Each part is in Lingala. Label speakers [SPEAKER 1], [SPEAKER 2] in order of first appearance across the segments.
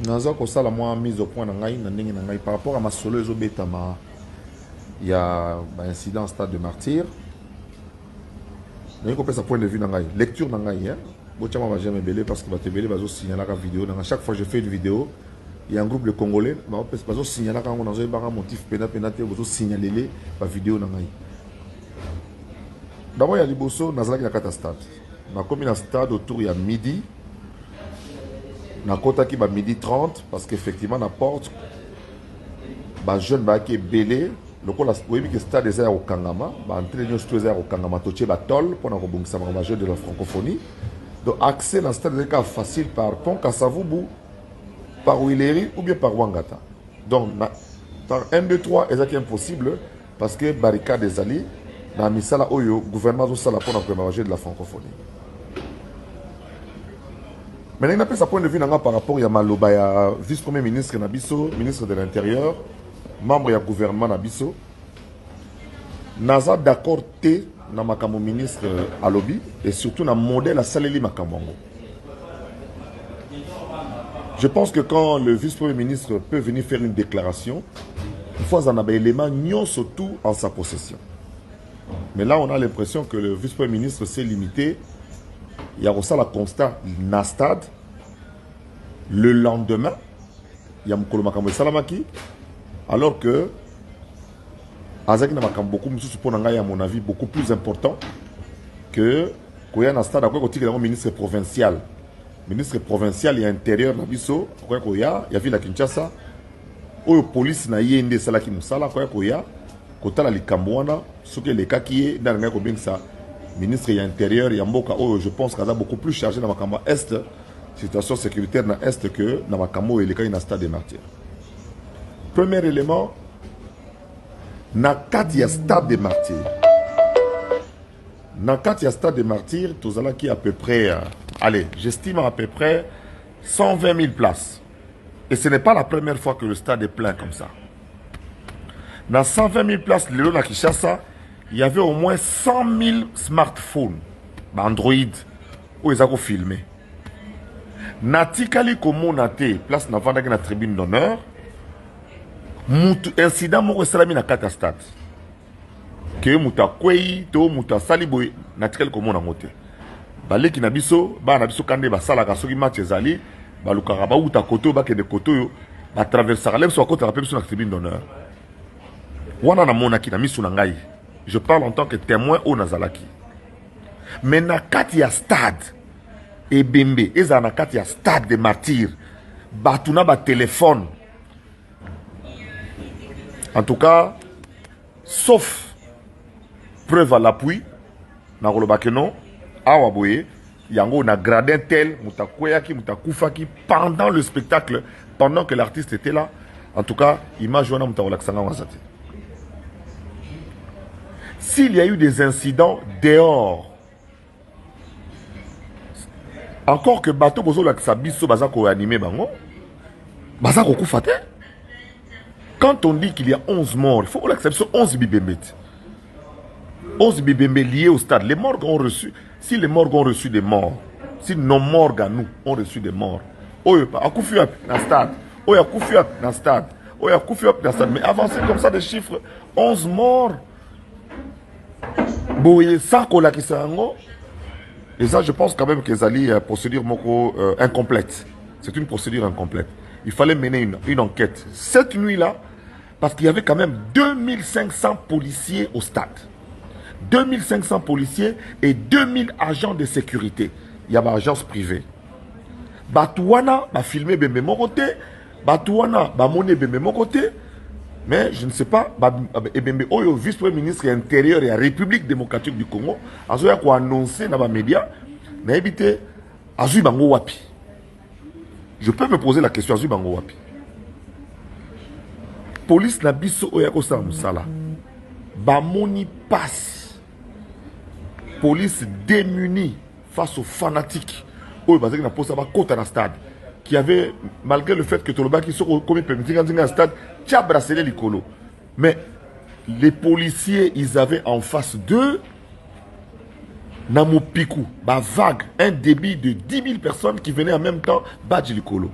[SPEAKER 1] naza kosala mwa mise au point na ngai na ndenge na ngai par rapport à masolo ezobetama ya incident stade de martyr. Naye kopesa point de vue na ngai lecture na ngai hein. Bochama va jamais belé parce que va te belé bazo signaler la vidéo. Dans chaque fois que je fais une vidéo, il y a un groupe de Congolais bazo signaler quand on a un motif pénate bazo signaler la vidéo na ngai. D'abord il y a liboso nazala ki na stade. Na komi na stade autour il y a midi. Na kota ki ba midi 30 parce qu'effectivement na porte ba jeune ba ki belé. Lokola oui que stade des au Kangama, ba entraîneur tous au Kangama toche ba tol pour na kobungisa ba jeu de la francophonie. Donc accès dans stade des cas facile par pont Kasavubu, par Willery ou bien par Wangata. Donc par 1 2 3 est impossible parce que barricade des alliés na misala oyo gouvernement zo sala pour na jeu de la francophonie. Mais il n'a pas sa point de vue par rapport à Maloba, ya vice-premier ministre Nabiso, ministre de l'Intérieur, membre du gouvernement Nabiso. Naza d'accord te na makamo ministre Alobi et surtout na modèle à Saleli Makamongo. Je pense que quand le vice-premier ministre peut venir faire une déclaration, il faut avoir un élément surtout en sa possession. Mais là, on a l'impression que le vice-premier ministre s'est limité. Il y a aussi le constat na stade. Le lendemain, il y a Mokolo Makambo Salamaki. Alors que Azaki na Makambo beaucoup à mon avis beaucoup plus important que Koya na stade après côté le ministre provincial. Ministre provincial et intérieur na biso Koya, il y a vu la Kinshasa. Oyo police na yende salaki musala Koya kotala likambwana soki le kaki dans nga ko bengsa ministre de l'Intérieur, Yamboka, je pense qu'il y a beaucoup plus chargé dans Makamba Est, situation sécuritaire dans l'Est que dans Makamba et les cas dans stade des martyrs. Premier élément, il y a stade des martyrs. Dans il y a stade des martyrs, tout ça qui est à peu près, allez, j'estime à peu près 120 000 places. Et ce n'est pas la première fois que le stade est plein comme ça. Dans 120 000 places, le long Kinshasa, il y avait au moins 100 000 smartphones, Android, où ils ont filmé. Natikali komo nate, place na vanda na tribune d'honneur, incident moko salami na kata stade. Que muta kwei, to muta saliboy, natikali komo na ngote. Baleki na biso, ba na biso kande ba sala ka soki match ezali, ba lukara ba uta koto ba ke de koto yo, ba traverser lem so kota rappeler sur la tribune d'honneur. Wana na mona ki na misu na ngai. Je parle en tant que témoin au Nazalaki. Mais na kati ya stade et Bembe, eza na kati ya stade de martyrs, batuna ba téléphone. En tout cas, sauf preuve à l'appui, na rolobake non, awa boye, yango na gradin tel, muta kweyaki, muta kufaki pendant le spectacle, pendant que l'artiste était là. En tout cas, image wana muta relaxanga wazati. S'il y a eu des incidents dehors, encore que bateau bozo la sabiso bazako animé bango, bazako koufate. Quand on dit qu'il y a 11 morts, il faut l'accepter 11 bibembet. 11 bibembet liés au stade. Les morgues ont reçu, si les morgues ont reçu des morts, si nos morgues à nous ont reçu des morts, oyo a koufi up dans stade, oyo a koufi up dans stade, oyo a koufi up dans stade, mais avancer comme ça des chiffres, 11 morts. Boye sans Kolakisango, et ça je pense quand même que Zali procédure incomplète. C'est une procédure incomplète. Il fallait mener une enquête cette nuit-là parce qu'il y avait quand même 2500 policiers au stade. 2500 policiers et 2000 agents de sécurité. Il y avait agence privée. Batouana va filmer Bembe mon côté, Batouana va monter Bembe mon côté. Mais je ne sais pas, le vice-premier ministre intérieur et la République démocratique du Congo, a annoncé dans les médias, mais évité, Azui Bango Wapi. Je peux me poser la question, Azui Bango Wapi. Police na biso oyako sa musala. Bamoni passe. Police démunie face aux fanatiques. Oyo bazaki na posa ba kota na stade. Qui avait, malgré le fait que Toloba qui sont comme dans un stade, tu as bracelé les colos. Mais les policiers, ils avaient en face d'eux Namopiku, vague, un débit de 10 000 personnes qui venaient en même temps, Badji Likolo.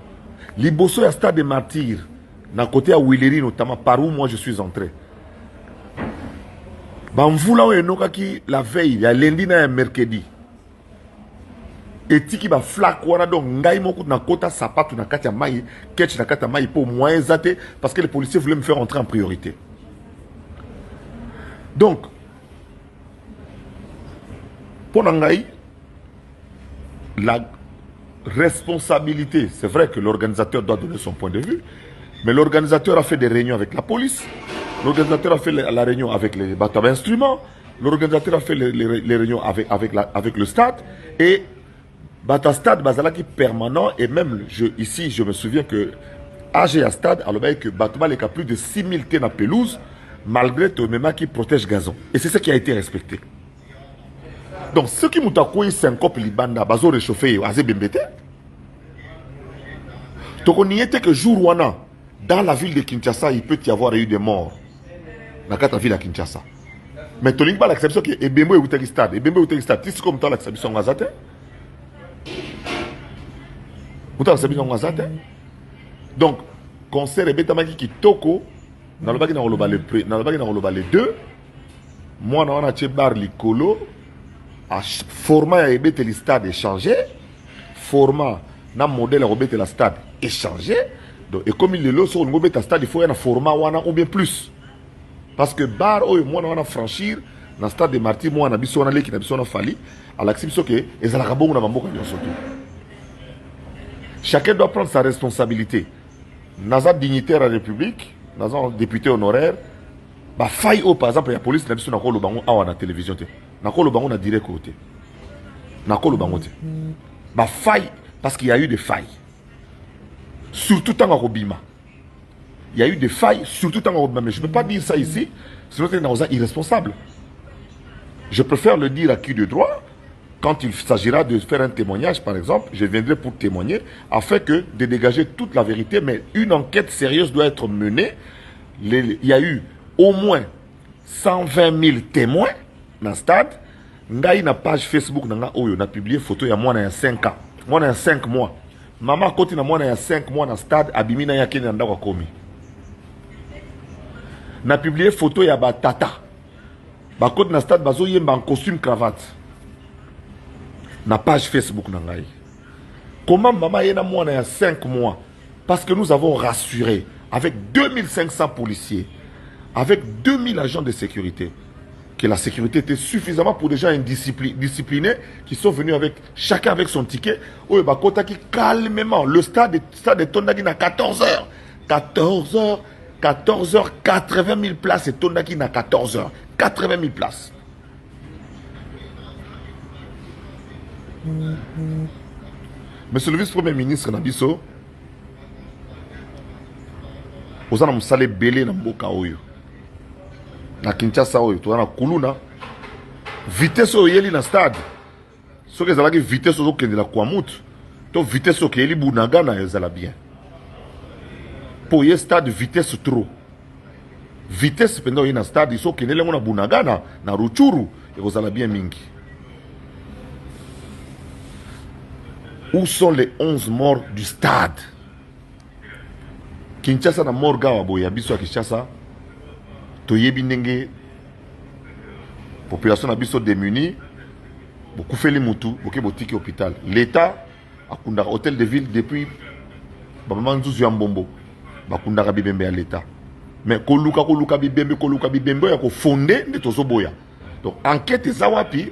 [SPEAKER 1] Liboso ya stade des martyrs, na côté à Willery notamment, par où moi je suis entré. Bamvula oyo qui la veille, ya lundi na mercredi. Etiki ba flak wana donc ngai moko na kota sapatu na kati ya mai, ketch na kati ya mai pour moyen zate parce que les policiers voulaient me faire entrer en priorité. Donc pour Nangaï, la responsabilité, c'est vrai que l'organisateur doit donner son point de vue, mais l'organisateur a fait des réunions avec la police, l'organisateur a fait la réunion avec les bateaux d'instruments, l'organisateur a fait les réunions avec le stade, et Bata Stade Bazalaki permanent, et même ici je me souviens que AGA Stade a le que Batouba a plus de 6000 thés na pelouse, malgré tout même qui protège gazon. Et c'est ça qui a été respecté. Donc, ceux qui m'ont accoué 5 copes libanda, bazo réchauffé, azé bembete. Donc, on y était que jour wana, dans la ville de Kinshasa, il peut y avoir eu des morts. Dans la ville de Kinshasa. Mais tu n'as pas l'acception que Ebembo est au stade. Ebembo est au stade. Tu sais comme tu as l'acception en Gazate? Tu as l'acception en Gazate? Donc, concert et bétamaki qui toko, dans le bac dans le deux, moi, on a bar l'icolo. Format et le stade échangé, format na modèle et le stade échangé. Donc, et comme il est là sur le stade, il faut un format ou bien plus. Parce que bar moi on a franchir dans le stade de Martyrs, moi on a biso on a l'équipe on a fallu à l'acception que les alakabongo na bamboka nyonso. Chacun doit prendre sa responsabilité. Naza dignitaire à la République, naza député honoraire, bah faille au par exemple la police na biso na ko lo bango awa na télévision te. Nako le bango na direct côté. Nako le bango te. Bah faille parce qu'il y a eu des failles. Surtout dans Robima. Il y a eu des failles surtout dans Robima. Mais je ne peux pas dire ça ici, sinon c'est irresponsable. Je préfère le dire à qui de droit. Quand il s'agira de faire un témoignage, par exemple, je viendrai pour témoigner, afin que de dégager toute la vérité. Mais une enquête sérieuse doit être menée. Il y a eu au moins 120 000 témoins dans le stade. Ngai na page Facebook nanga oyo na publié photo ya mwana ya 5 ans. Mwana ya 5 mois. Maman koti na mwana ya 5 mois dans le stade abimina ya kenya ndako komi. Na publié photo ya ba tata. Ba koti na stade bazo yemba en costume cravate. Na page Facebook nangai. Comment maman yena mwana ya 5 mois? Parce que nous avons rassuré avec 2500 policiers, avec 2000 agents de sécurité, que la sécurité était suffisamment pour des gens disciplinés qui sont venus avec chacun avec son ticket. Oui, bah, qui calmement. Le stade est Tondaki à 14h. 14h, 14h, 80 000 places et Tondaki à 14h. 80 000 places. Monsieur le vice-premier ministre Nabiso, vous avez salé belé dans Mboka Oyo. Na Kinshasa oyo to na kuluna vitesse oyo yeli na stade so que ezalaki vitesse ozo kendela kwa mutu to vitesse oyo yeli bunagana ezala bien po ye stade vitesse trop vitesse penda oyo na stade so kendele ngona bunagana na Ruchuru ekozala bien mingi. Où sont les 11 morts du stade? Kinshasa na morga wa boya biso ya Kinshasa toyebi ndenge population na biso démunie beaucoup fait les mutu beaucoup botiki hôpital l'état akunda hôtel de ville depuis maman nzuzu ya mbombo bakunda bibembe à l'état mais koluka bibembe ya ko fonder nde tozo boya donc enquête za wapi